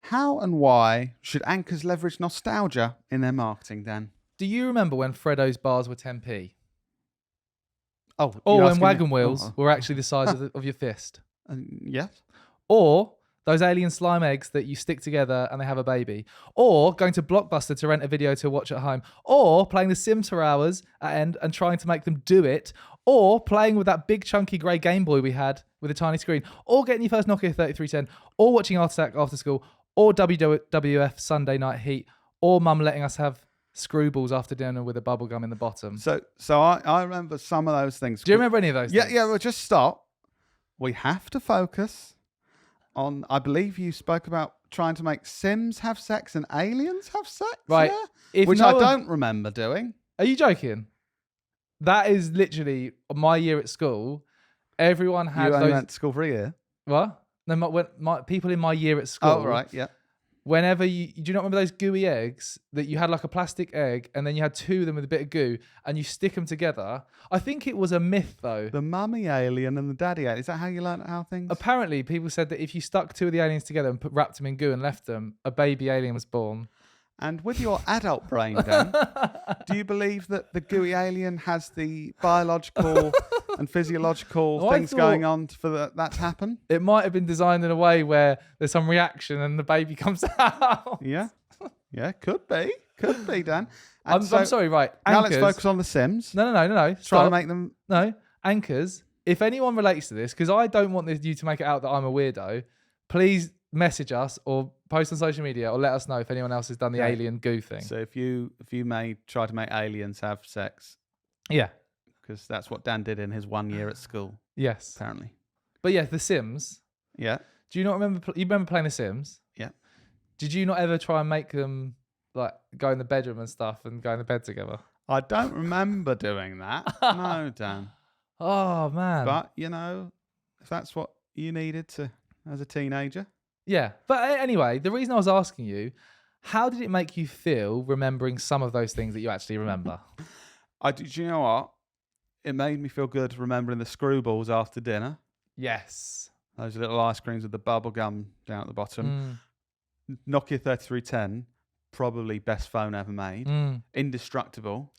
How and why should anchors leverage nostalgia in their marketing, Dan? Do you remember when Freddo's bars were 10p? Oh, Or you're when asking wagon me- wheels were actually the size of your fist? Yes. Or those alien slime eggs that you stick together and they have a baby. Or going to Blockbuster to rent a video to watch at home. Or playing The Sims for hours at end and trying to make them do it. Or playing with that big chunky grey Game Boy we had with a tiny screen. Or getting your first Nokia 3310. Or watching Art Attack after school. Or WWF Sunday Night Heat. Or mum letting us have screwballs after dinner with a bubble gum in the bottom. So I remember some of those things. Do you remember any of those things? Yeah, well, just stop. We have to focus on, I believe you spoke about trying to make Sims have sex and aliens have sex. Right. Yeah? If Which no I one- don't remember doing. Are you joking? That is literally my year at school. Everyone had You only those. went to school for a year. What? No, my people in my year at school. Oh, right, yeah. Whenever do you not remember those gooey eggs that you had like a plastic egg and then you had two of them with a bit of goo and you stick them together? I think it was a myth though. The mummy alien and the daddy alien. Is that how you learn how things? Apparently, people said that if you stuck two of the aliens together and wrapped them in goo and left them, a baby alien was born. And with your adult brain, Dan, do you believe that the gooey alien has the biological and physiological Oh, I things thought- going on for that to happen? It might have been designed in a way where there's some reaction and the baby comes out. Yeah. Yeah, could be, Dan. I'm sorry, right? Now let's Anchors- focus on the Sims. No. Try Stop. to make them. No, anchors. If anyone relates to this, because I don't want you to make it out that I'm a weirdo, please message us or post on social media or let us know if anyone else has done the Okay. alien goo thing. So if you try to make aliens have sex, Yeah. because that's what Dan did in his 1 year at school, Yes. apparently. But yeah, The Sims. Yeah. Do you not remember? You remember playing The Sims? Yeah. Did you not ever try and make them like go in the bedroom and stuff and go in the bed together? I don't remember doing that. No, Dan. Oh man. But if that's what you needed to as a teenager. Yeah. But anyway, the reason I was asking you, how did it make you feel remembering some of those things that you actually remember? Do you know what? It made me feel good remembering the screwballs after dinner. Yes. Those little ice creams with the bubble gum down at the bottom. Nokia 3310, probably best phone ever made. Indestructible.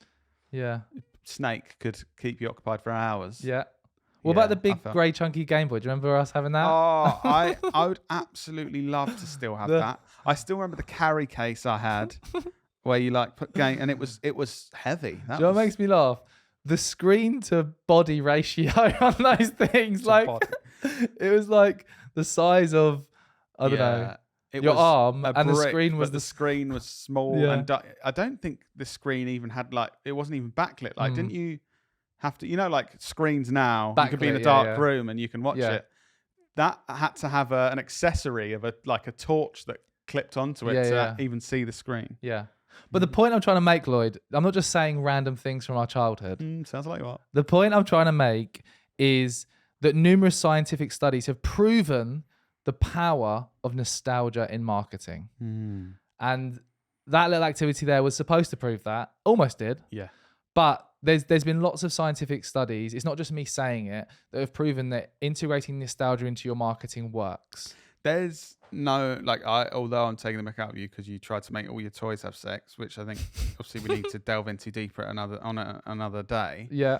Yeah. Snake could keep you occupied for hours. Yeah. What Yeah, about the big I felt- grey chunky Game Boy? Do you remember us having that? Oh, I would absolutely love to still have that. I still remember the carry case I had where you like put game, and it was heavy. That Do you know was what makes me laugh? The screen to body ratio on those things. Like body. it was like the size of I don't know. Yeah, it your was arm, a and the brick, screen was but the screen was small, Yeah. and I don't think the screen even had it wasn't even backlit. Like, didn't you have to? Like screens now, you could be in a Backlit, dark yeah. room and you can watch Yeah. it. That had to have an accessory of a torch that clipped onto it to even see the screen. Yeah. But the point I'm trying to make, Lloyd, I'm not just saying random things from our childhood. Sounds like what? The point I'm trying to make is that numerous scientific studies have proven the power of nostalgia in marketing. And that little activity there was supposed to prove that. Almost did. Yeah. But there's been lots of scientific studies, it's not just me saying it, that have proven that integrating nostalgia into your marketing works. There's no although I'm taking the mick out of you because you tried to make all your toys have sex, which I think obviously we need to delve into deeper another day. Yeah.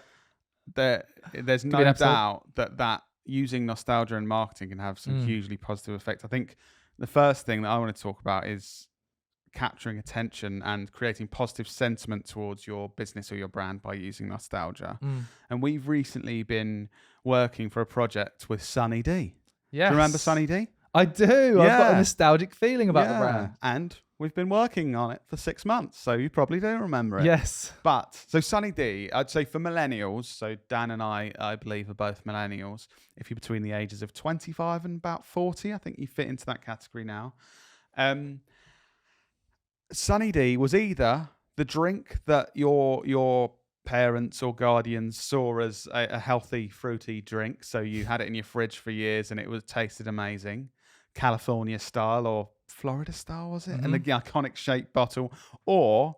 There's be an no episode. doubt that using nostalgia in marketing can have some hugely positive effects. I think the first thing that I want to talk about is capturing attention and creating positive sentiment towards your business or your brand by using nostalgia. And we've recently been working for a project with Sunny D. Yes. Do you remember Sunny D? I do. I've got a Yeah. nostalgic feeling about the brand. And we've been working on it for 6 months, so you probably do remember it. Yes. But so Sunny D, I'd say for millennials, so Dan and I believe are both millennials. If you're between the ages of 25 and about 40, I think you fit into that category now. Sunny D was either the drink that your parents or guardians saw as a healthy, fruity drink, so you had it in your fridge for years and it tasted amazing, California style or Florida style, was it? And the iconic shaped bottle, or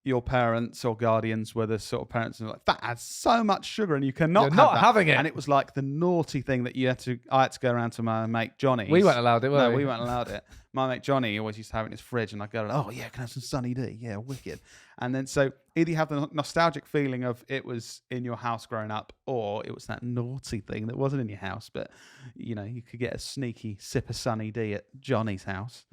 your parents or guardians were the sort of parents who were like, that adds so much sugar and you cannot You're have not that. having it. And it was like the naughty thing that I had to go around to my mate Johnny. We weren't allowed it, were No, we? we weren't allowed it. My mate Johnny always used to have it in his fridge, and I'd go, oh yeah, can I have some Sunny D? Yeah, wicked. And then so either you have the nostalgic feeling of it was in your house growing up, or it was that naughty thing that wasn't in your house, but you could get a sneaky sip of Sunny D at Johnny's house.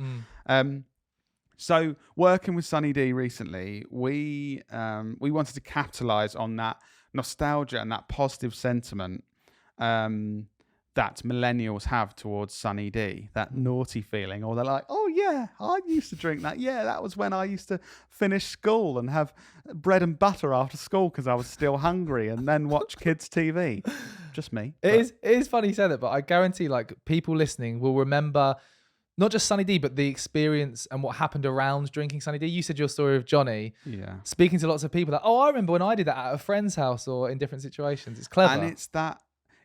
So working with Sunny D recently, we wanted to capitalize on that nostalgia and that positive sentiment that millennials have towards Sunny D, that naughty feeling, or they're like, oh yeah, I used to drink that. Yeah, that was when I used to finish school and have bread and butter after school because I was still hungry, and then watch kids' TV. Just me. It is funny you say that, but I guarantee like people listening will remember not just Sunny D, but the experience and what happened around drinking Sunny D. You said your story of Johnny. Yeah. Speaking to lots of people, like, oh, I remember when I did that at a friend's house or in different situations. It's clever. And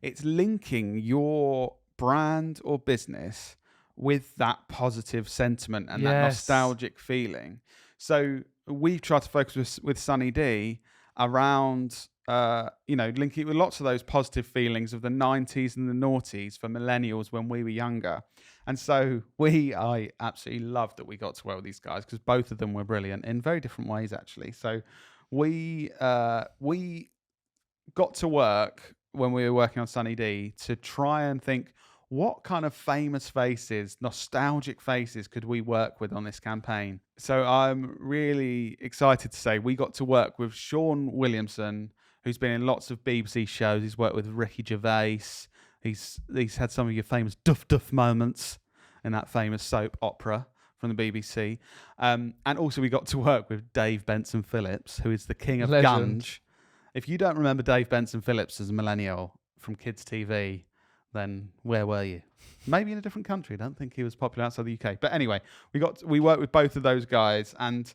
it's linking your brand or business with that positive sentiment and that nostalgic feeling. So we've tried to focus with Sunny D around, linking it with lots of those positive feelings of the 90s and the noughties for millennials when we were younger. And so I absolutely loved that we got to work with these guys because both of them were brilliant in very different ways, actually. So we got to work when we were working on Sunny D to try and think, what kind of famous faces, nostalgic faces could we work with on this campaign? So I'm really excited to say we got to work with Sean Williamson, who's been in lots of BBC shows. He's worked with Ricky Gervais. He's had some of your famous duff moments in that famous soap opera from the BBC. And also we got to work with Dave Benson Phillips, who is the king of Legend. gunge. If you don't remember Dave Benson Phillips as a millennial from kids' TV, then where were you? Maybe in a different country. I don't think he was popular outside the UK. But anyway, we worked with both of those guys, and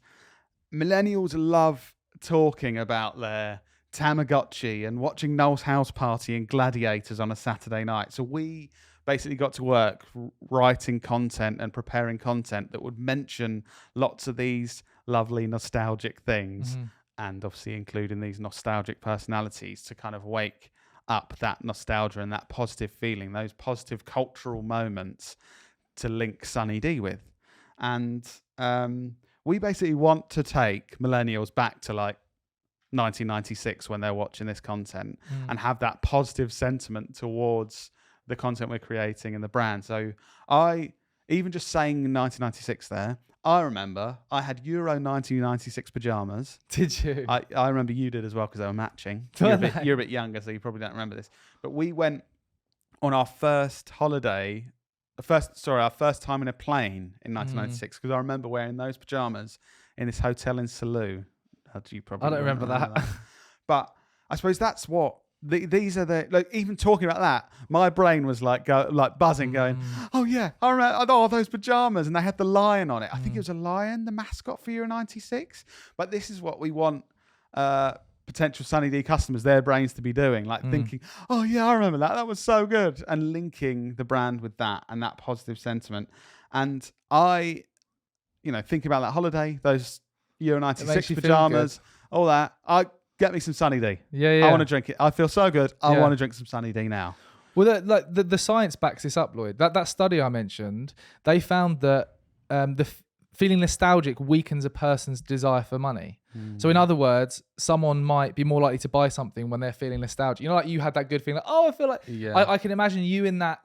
millennials love talking about their Tamagotchi and watching Noel's House Party and Gladiators on a Saturday night. So we basically got to work writing content and preparing content that would mention lots of these lovely nostalgic things, and obviously including these nostalgic personalities to kind of wake up that nostalgia and that positive feeling, those positive cultural moments to link Sunny D with. And we basically want to take millennials back to like 1996 when they're watching this content and have that positive sentiment towards the content we're creating and the brand. So even just saying 1996 there, I remember I had Euro 1996 pajamas. Did you? I remember you did as well because they were matching. You're a bit younger, so you probably don't remember this. But we went on our first holiday, our first time in a plane in 1996 because I remember wearing those pajamas in this hotel in Salou. I don't remember that. But I suppose that's what these are even talking about that, my brain was buzzing, going, oh yeah, I remember those pajamas, and they had the lion on it. I think it was a lion, the mascot for Euro 96. But this is what we want potential Sunny D customers, their brains to be doing, thinking, oh yeah, I remember that. That was so good, and linking the brand with that and that positive sentiment. And I, thinking about that holiday, those Euro 96 pajamas, all that. Get me some Sunny D. Yeah. I want to drink it. I feel so good. I want to drink some Sunny D now. Well, the science backs this up, Lloyd. That study I mentioned, they found that feeling nostalgic weakens a person's desire for money. So in other words, someone might be more likely to buy something when they're feeling nostalgic. Like you had that good feeling, I feel like... Yeah. I can imagine you in that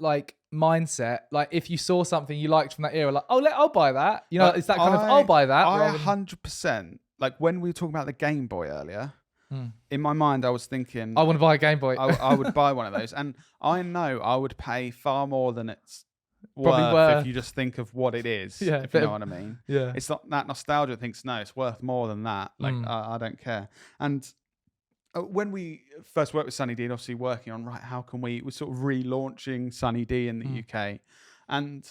mindset. If you saw something you liked from that era, I'll buy that. It's that kind of, I'll buy that. I 100%, when we were talking about the Game Boy earlier, in my mind, I was thinking... I want to buy a Game Boy. I would buy one of those. And I know I would pay far more than it's worth if you just think of what it is, if you know what I mean. Yeah. It's not that nostalgia thinks, no, it's worth more than that. I don't care. And when we first worked with Sunny D, and obviously working on, how can we're sort of relaunching Sunny D in the UK. And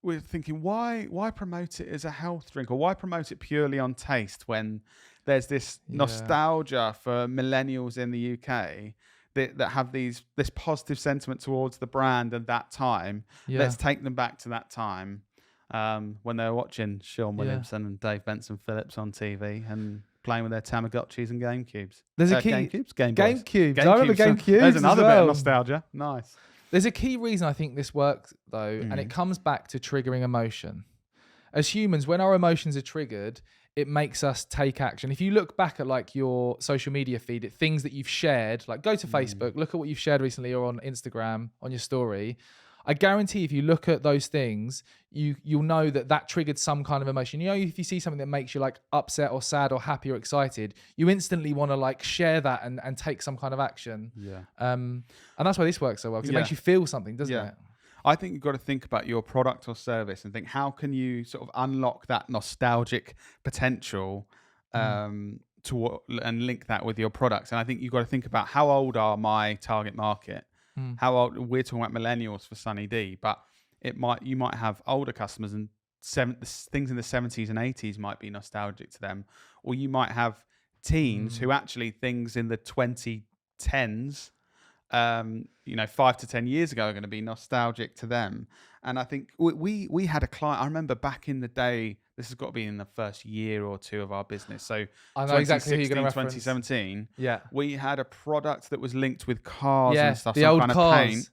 we're thinking, why promote it as a health drink, or why promote it purely on taste when there's this nostalgia for millennials in the UK that have this positive sentiment towards the brand and that time. Let's take them back to that time. when they were watching Sean Williamson and Dave Benson Phillips on TV and playing with their Tamagotchis and GameCubes. There's a key Game Boys. GameCubes. I remember GameCubes. There's another as bit well. of nostalgia. Nice. There's a key reason I think this works though, and it comes back to triggering emotion. As humans, when our emotions are triggered, it makes us take action. If you look back at like your social media feed, things that you've shared, like go to Facebook, look at what you've shared recently or on Instagram on your story. I guarantee if you look at those things, you'll know that triggered some kind of emotion. You know, if you see something that makes you like upset or sad or happy or excited, you instantly want to like share that and take some kind of action. Yeah. And that's why this works so well, because it makes you feel something, doesn't it? I think you've got to think about your product or service and think, how can you sort of unlock that nostalgic potential and link that with your products? And I think you've got to think about, how old are my target market? How old? We're talking about millennials for Sunny D, but you might have older customers, and things in the 70s and 80s might be nostalgic to them, or you might have teens who actually things in the 2010s, 5 to 10 years ago, are going to be nostalgic to them. And I think we had a client, I remember back in the day, this has got to be in the first year or two of our business. So I know exactly who you're going to reference. 2017, yeah, we had a product that was linked with cars and stuff, the some old kind cars. of paint.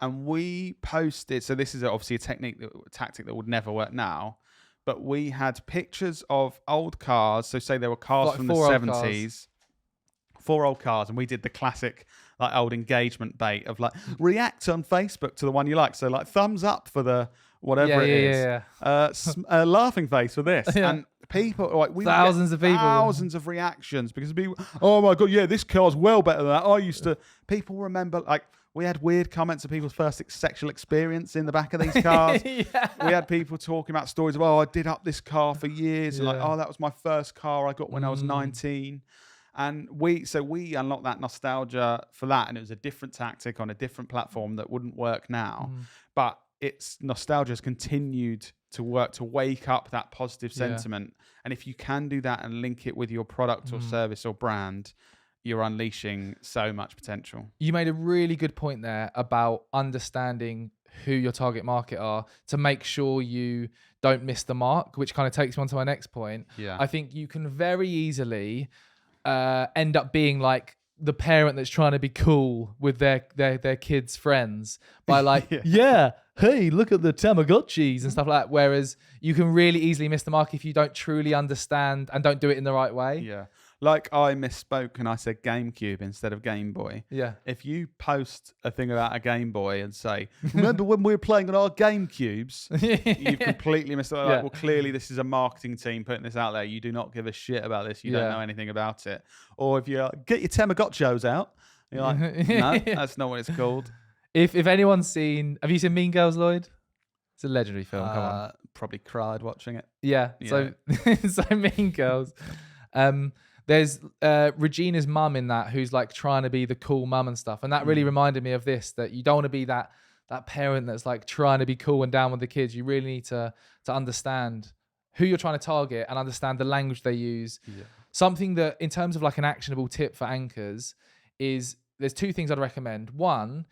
And we posted, so this is obviously a tactic that would never work now, but we had pictures of old cars. So say there were cars like from the 70s, 4 old cars, and we did the classic like old engagement bait of like, react on Facebook to the one you like. So like thumbs up for the whatever it is. Laughing face for this. And people, like, thousands of reactions because people, oh my God, yeah, this car's well better than that. People remember, like, we had weird comments of people's first sexual experience in the back of these cars. We had people talking about stories of, I did up this car for years. And like, that was my first car I got when I was 19. And we unlocked that nostalgia for that. And it was a different tactic on a different platform that wouldn't work now. But nostalgia has continued to work to wake up that positive sentiment. And if you can do that and link it with your product or service or brand, you're unleashing so much potential. You made a really good point there about understanding who your target market are to make sure you don't miss the mark, which kind of takes me on to my next point. I think you can very easily end up being like the parent that's trying to be cool with their kids' friends by like, hey, look at the Tamagotchis and stuff like that. Whereas you can really easily miss the mark if you don't truly understand and don't do it in the right way. Yeah. Like I misspoke and I said GameCube instead of Game Boy. Yeah. If you post a thing about a Game Boy and say, remember when we were playing on our GameCubes? You've completely missed it. Like, well, clearly this is a marketing team putting this out there. You do not give a shit about this. You don't know anything about it. Or if you're like, get your Tamagotchos out. You're like, no, that's not what it's called. If anyone's have you seen Mean Girls, Lloyd? It's a legendary film. Come on. Probably cried watching it. Yeah. So Mean Girls. There's Regina's mum in that who's like trying to be the cool mum and stuff. And that really reminded me of this, that you don't want to be that parent that's like trying to be cool and down with the kids. You really need to understand who you're trying to target and understand the language they use. Yeah. Something that in terms of like an actionable tip for anchors is there's 2 things I'd recommend. One,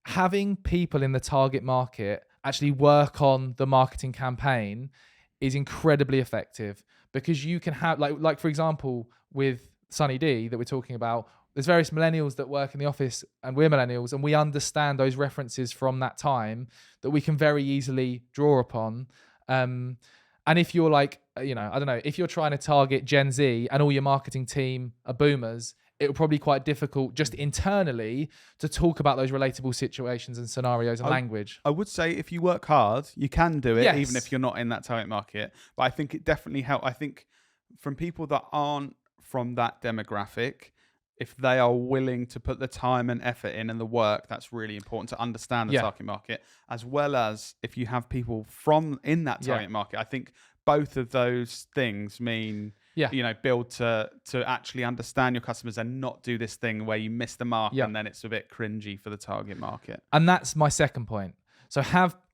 having people in the target market actually work on the marketing campaign is incredibly effective because you can have like for example, with Sunny D that we're talking about, there's various millennials that work in the office and we're millennials and we understand those references from that time that we can very easily draw upon. And if you're like, I don't know, if you're trying to target Gen Z and all your marketing team are boomers, it will probably be quite difficult just internally to talk about those relatable situations and scenarios and language. I would say if you work hard, you can do it, even if you're not in that target market. But I think it definitely helps. I think from people that aren't from that demographic, if they are willing to put the time and effort in and the work, that's really important to understand the target market, as well as if you have people from in that target market. I think both of those things mean, build to actually understand your customers and not do this thing where you miss the mark and then it's a bit cringy for the target market. And that's my second point. So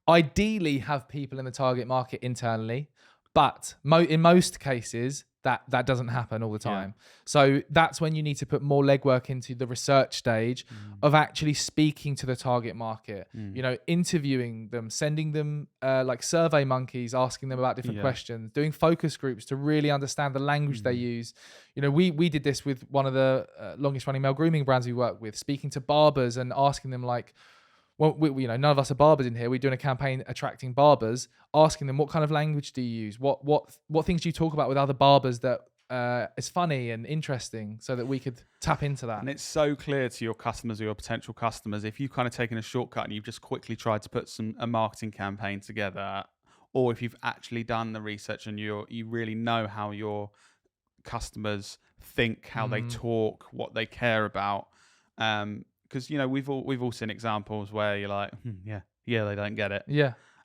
ideally have people in the target market internally, but in most cases, that doesn't happen all the time. So that's when you need to put more legwork into the research stage of actually speaking to the target market, you know, interviewing them, sending them like survey monkeys, asking them about different questions, doing focus groups to really understand the language they use. You know, we did this with one of the longest running male grooming brands we work with, speaking to barbers and asking them like, well, you know, none of us are barbers in here. We're doing a campaign attracting barbers, asking them what kind of language do you use? What things do you talk about with other barbers that is funny and interesting, so that we could tap into that. And it's so clear to your customers or your potential customers, if you've kind of taken a shortcut and you've just quickly tried to put a marketing campaign together, or if you've actually done the research and you really know how your customers think, how they talk, what they care about. Because you know we've all seen examples where you're like, yeah, they don't get it,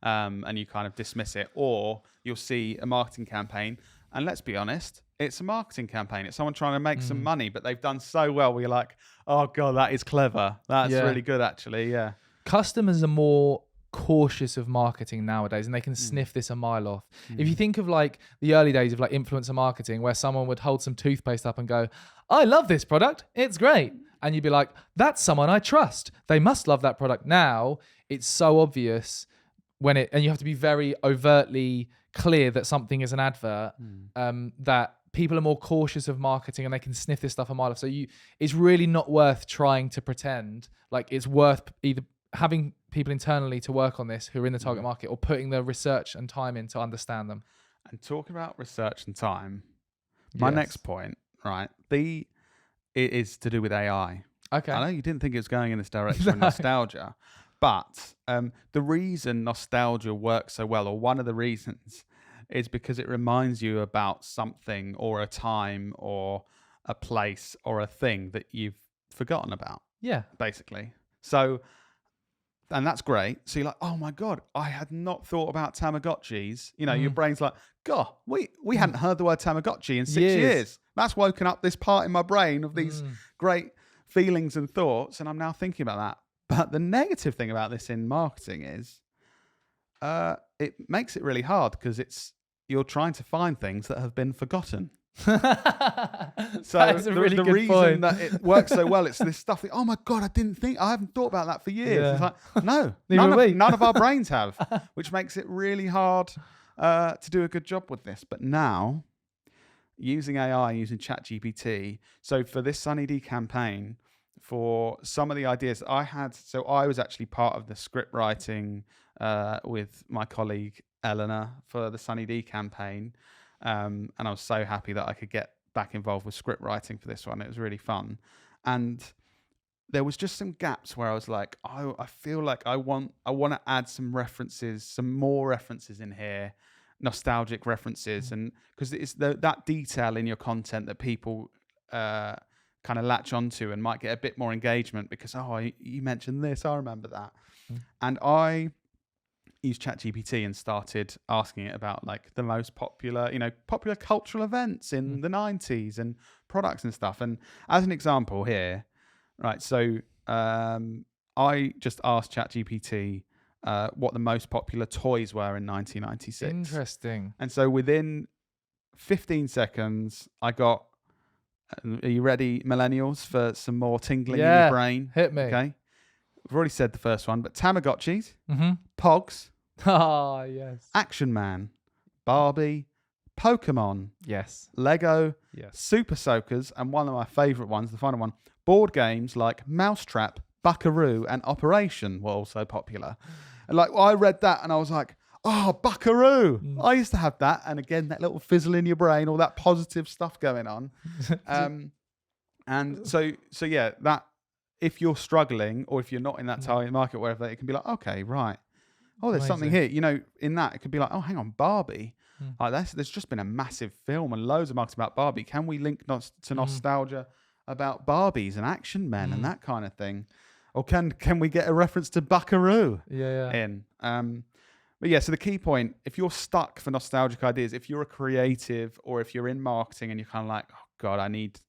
and you kind of dismiss it, or you'll see a marketing campaign, and let's be honest, it's a marketing campaign. It's someone trying to make some money, but they've done so well where you're like, oh god, that is clever. That's really good, actually. Yeah, customers are more cautious of marketing nowadays, and they can sniff this a mile off. If you think of like the early days of like influencer marketing, where someone would hold some toothpaste up and go, I love this product, it's great. And you'd be like, that's someone I trust. They must love that product. Now it's so obvious and you have to be very overtly clear that something is an advert, that people are more cautious of marketing and they can sniff this stuff a mile off. So it's really not worth trying to pretend. Like, it's worth either having people internally to work on this who are in the target market, or putting the research and time in to understand them. And talking about research and time, my next point, right, it is to do with AI. Okay. I know you didn't think it was going in this direction with nostalgia, but the reason nostalgia works so well, or one of the reasons, is because it reminds you about something or a time or a place or a thing that you've forgotten about. Yeah. Basically. So, and that's great. So you're like, oh my God, I had not thought about Tamagotchis. You know, your brain's like, God, we hadn't heard the word Tamagotchi in 6 years. That's woken up this part in my brain of these great feelings and thoughts, and I'm now thinking about that. But the negative thing about this in marketing is it makes it really hard, because you're trying to find things that have been forgotten. So the reason that it works so well, it's this stuff that, oh my God, I haven't thought about that for years. It's like, no, none of our brains have, which makes it really hard to do a good job with this. But now, using AI, using ChatGPT, so for this Sunny D campaign, for some of the ideas that I had, so I was actually part of the script writing with my colleague Eleanor for the Sunny D campaign. And I was so happy that I could get back involved with script writing for this one. It was really fun. And there was just some gaps where I was like, I feel like I want to add some more references in here, nostalgic references, and because it's that detail in your content that people kind of latch onto and might get a bit more engagement, because, you mentioned this, I remember that. And I used ChatGPT and started asking it about like the most popular cultural events in the 90s and products and stuff. And as an example here, right, so I just asked ChatGPT what the most popular toys were in 1996. Interesting. And so within 15 seconds, I got, are you ready, millennials, for some more tingling in your brain? Hit me. Okay. I've already said the first one, but Tamagotchis, Pogs, yes, Action Man, Barbie, Pokemon, yes, Lego, yes, Super Soakers, and one of my favourite ones, the final one, board games like Mousetrap, Buckaroo, and Operation were also popular. And like, I read that and I was like, oh, Buckaroo. I used to have that. And again, that little fizzle in your brain, all that positive stuff going on. And so yeah, that if you're struggling, or if you're not in that target market, wherever, it can be like, okay, right. Oh, there's something here. You know, in that, it could be like, oh, hang on, Barbie. Like there's just been a massive film and loads of marketing about Barbie. Can we link to nostalgia about Barbies and Action Men and that kind of thing? Or can we get a reference to Buckaroo in? But yeah, so the key point, if you're stuck for nostalgic ideas, if you're a creative or if you're in marketing and you're kind of like, oh God, I need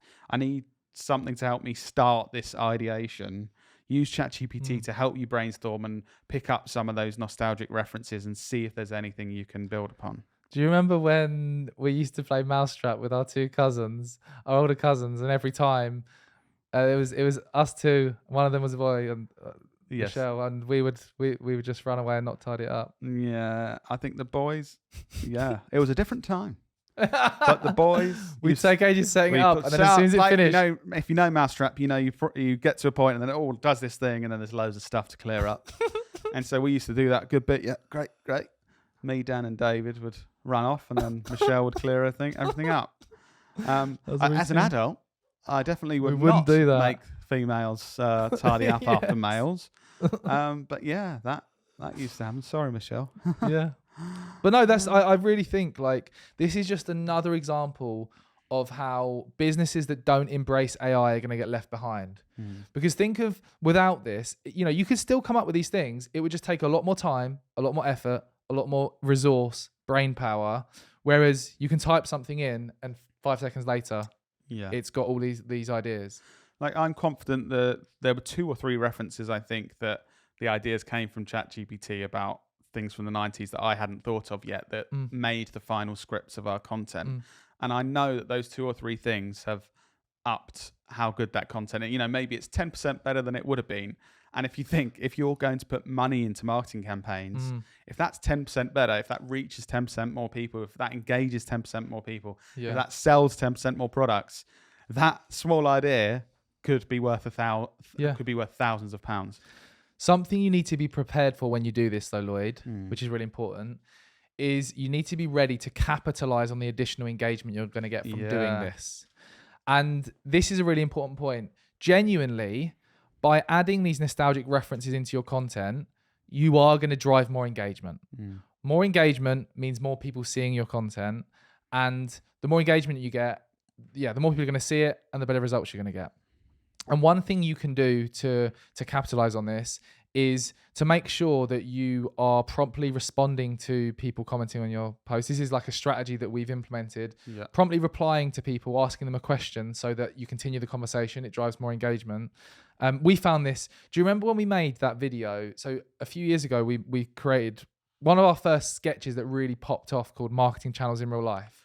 something to help me start this ideation, use ChatGPT to help you brainstorm and pick up some of those nostalgic references and see if there's anything you can build upon. Do you remember when we used to play Mousetrap with our two cousins, our older cousins, and every time it was us two, one of them was a boy and Yes. Michelle, and we would just run away and not tidy it up. Yeah, I think the boys. Yeah, it was a different time. But the boys, we'd take ages setting it up, and then as soon as it like, finished, if you know Mousetrap, you get to a point and then it all does this thing, and then there's loads of stuff to clear up. And so we used to do that a good bit. Yeah, great. Me, Dan, and David would run off, and then Michelle would clear everything up. As an adult, I definitely wouldn't do that. make females tidy up after males. But yeah, that used to happen. Sorry, Michelle. Yeah. But no, I really think like this is just another example of how businesses that don't embrace AI are going to get left behind. Because think of, without this, you could still come up with these things. It would just take a lot more time, a lot more effort, a lot more resource, brain power. Whereas you can type something in and 5 seconds later, it's got all these ideas. Like, I'm confident that there were 2 or 3 references, I think, that the ideas came from ChatGPT about things from the 90s that I hadn't thought of yet that made the final scripts of our content. And I know that those 2 or 3 things have upped how good that content is. Maybe it's 10% better than it would have been. And if you're going to put money into marketing campaigns, if that's 10% better, if that reaches 10% more people, if that engages 10% more people, if that sells 10% more products, that small idea could be worth could be worth thousands of pounds. Something you need to be prepared for when you do this, though, Lloyd, which is really important, is you need to be ready to capitalize on the additional engagement you're going to get from doing this. And this is a really important point. Genuinely, by adding these nostalgic references into your content, you are going to drive more engagement. More engagement means more people seeing your content. And the more engagement you get, the more people are going to see it and the better results you're going to get. And one thing you can do to capitalize on this is to make sure that you are promptly responding to people commenting on your post. This is like a strategy that we've implemented. Promptly replying to people, asking them a question so that you continue the conversation. It drives more engagement. We found this. Do you remember when we made that video? So a few years ago, we created one of our first sketches that really popped off called Marketing Channels in Real Life.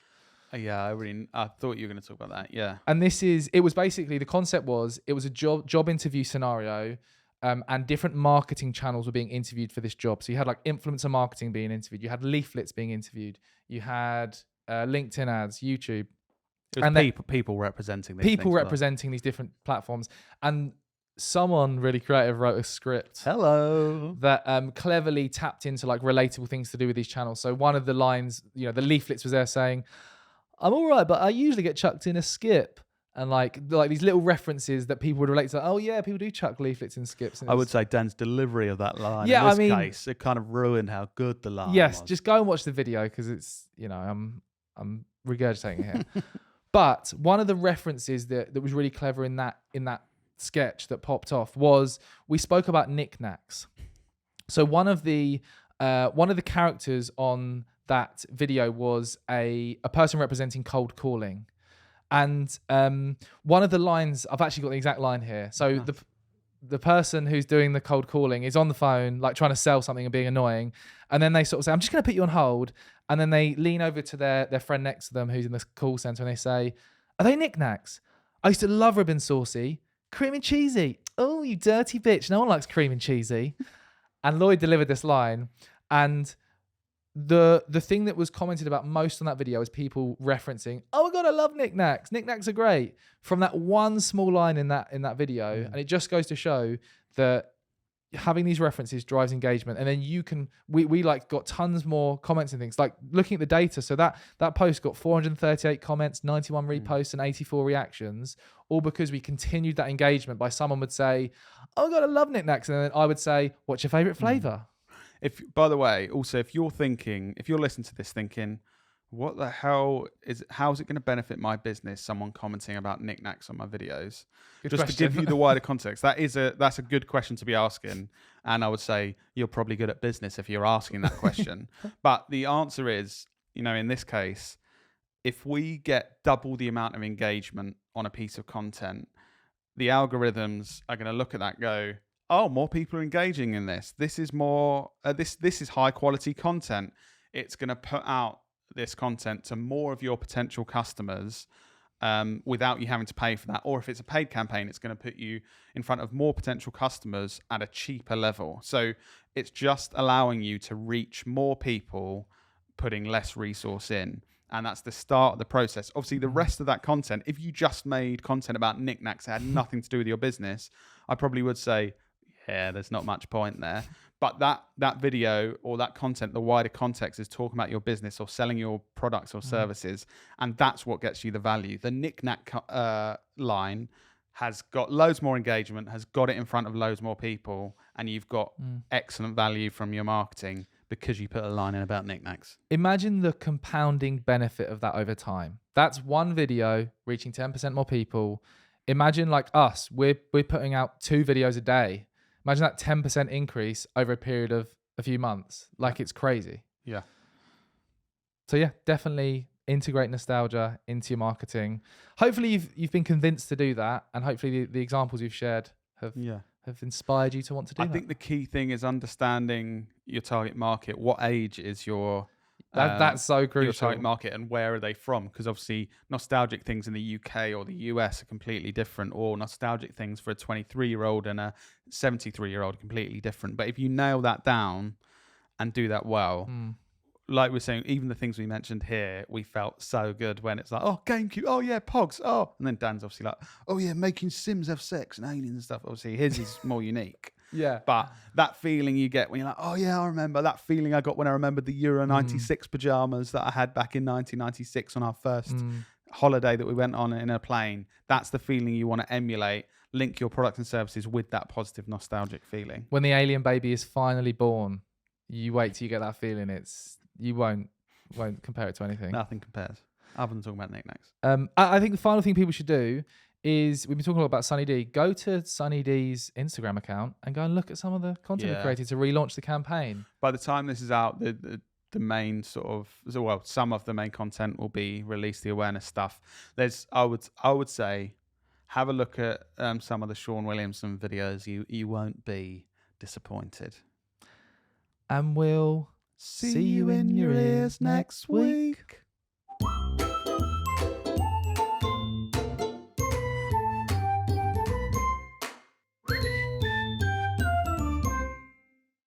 Yeah, I thought you were going to talk about that. Yeah. And it was basically, the concept was, it was a job interview scenario, and different marketing channels were being interviewed for this job. So you had like influencer marketing being interviewed. You had leaflets being interviewed. You had LinkedIn ads, YouTube. It was people representing these people representing these different platforms. And someone really creative wrote a script. Hello. That cleverly tapped into like relatable things to do with these channels. So one of the lines, the leaflets was there saying, "I'm all right, but I usually get chucked in a skip." And like these little references that people would relate to. Oh yeah, people do chuck leaflets in skips. And I would say Dan's delivery of that line. In this case, it kind of ruined how good the line was. Yes, just go and watch the video because it's, I'm regurgitating it here. But one of the references that was really clever in that sketch that popped off was, we spoke about knickknacks. So one of the characters on that video was a person representing cold calling. And one of the lines, I've actually got the exact line here. So the person who's doing the cold calling is on the phone, like trying to sell something and being annoying. And then they sort of say, "I'm just going to put you on hold." And then they lean over to their friend next to them who's in the call center and they say, "Are they knickknacks? I used to love ribbon saucy. Cream and cheesy. Oh, you dirty bitch. No one likes cream and cheesy." And Lloyd delivered this line. And the thing that was commented about most on that video is people referencing, "Oh my God, I love knickknacks. Knickknacks are great," from that one small line in that video. And it just goes to show that having these references drives engagement. And then we like got tons more comments and things, like looking at the data. So that post got 438 comments, 91 reposts and 84 reactions, all because we continued that engagement by someone would say, "Oh my God, I love knickknacks." And then I would say, "What's your favorite flavor?" By the way, also, if you're listening to this thinking, what the hell how's it going to benefit my business? Someone commenting about knickknacks on my videos. Good Just question. to give you the wider context, that's a good question to be asking. And I would say you're probably good at business if you're asking that question. But the answer is, in this case, if we get double the amount of engagement on a piece of content, the algorithms are going to look at that and go, "Oh, more people are engaging in this. This is more. This is high quality content. It's going to put out this content to more of your potential customers without you having to pay for that. Or if it's a paid campaign, it's going to put you in front of more potential customers at a cheaper level. So it's just allowing you to reach more people, putting less resource in. And that's the start of the process. Obviously, the rest of that content, if you just made content about knickknacks that had nothing to do with your business, I probably would say, yeah, there's not much point there. But that video or that content, the wider context is talking about your business or selling your products or services. And that's what gets you the value. The knickknack line has got loads more engagement, has got it in front of loads more people, and you've got excellent value from your marketing because you put a line in about knickknacks. Imagine the compounding benefit of that over time. That's one video reaching 10% more people. Imagine like us, we're putting out 2 videos a day. Imagine that 10% increase over a period of a few months. Like, it's crazy. Yeah. So yeah, definitely integrate nostalgia into your marketing. Hopefully you've been convinced to do that, and hopefully the examples you've shared have inspired you to want to do that. I think the key thing is understanding your target market. What age is your that's so crucial. Your target market, and where are they from? Because obviously nostalgic things in the UK or the US are completely different, or nostalgic things for a 23-year-old and a 73-year-old are completely different. But if you nail that down and do that well, like we're saying, even the things we mentioned here, we felt so good when it's like, oh, GameCube, oh yeah, Pogs, oh. And then Dan's obviously like, oh yeah, making Sims have sex and aliens and stuff. Obviously his is more unique. Yeah. But that feeling you get when you're like, oh yeah, I remember that feeling I got when I remembered the Euro 96 pajamas that I had back in 1996 on our first holiday that we went on in a plane. That's the feeling you want to emulate. Link your products and services with that positive nostalgic feeling. When the alien baby is finally born, you wait till you get that feeling. You won't compare it to anything. Nothing compares, other than talking about knickknacks. I think the final thing people should do is, we've been talking a lot about Sunny D. Go to Sunny D's Instagram account and go and look at some of the content we created to relaunch the campaign. By the time this is out, the main some of the main content will be released, the awareness stuff. I would say, have a look at some of the Sean Williamson videos. You won't be disappointed. And we'll see you in your ears next week.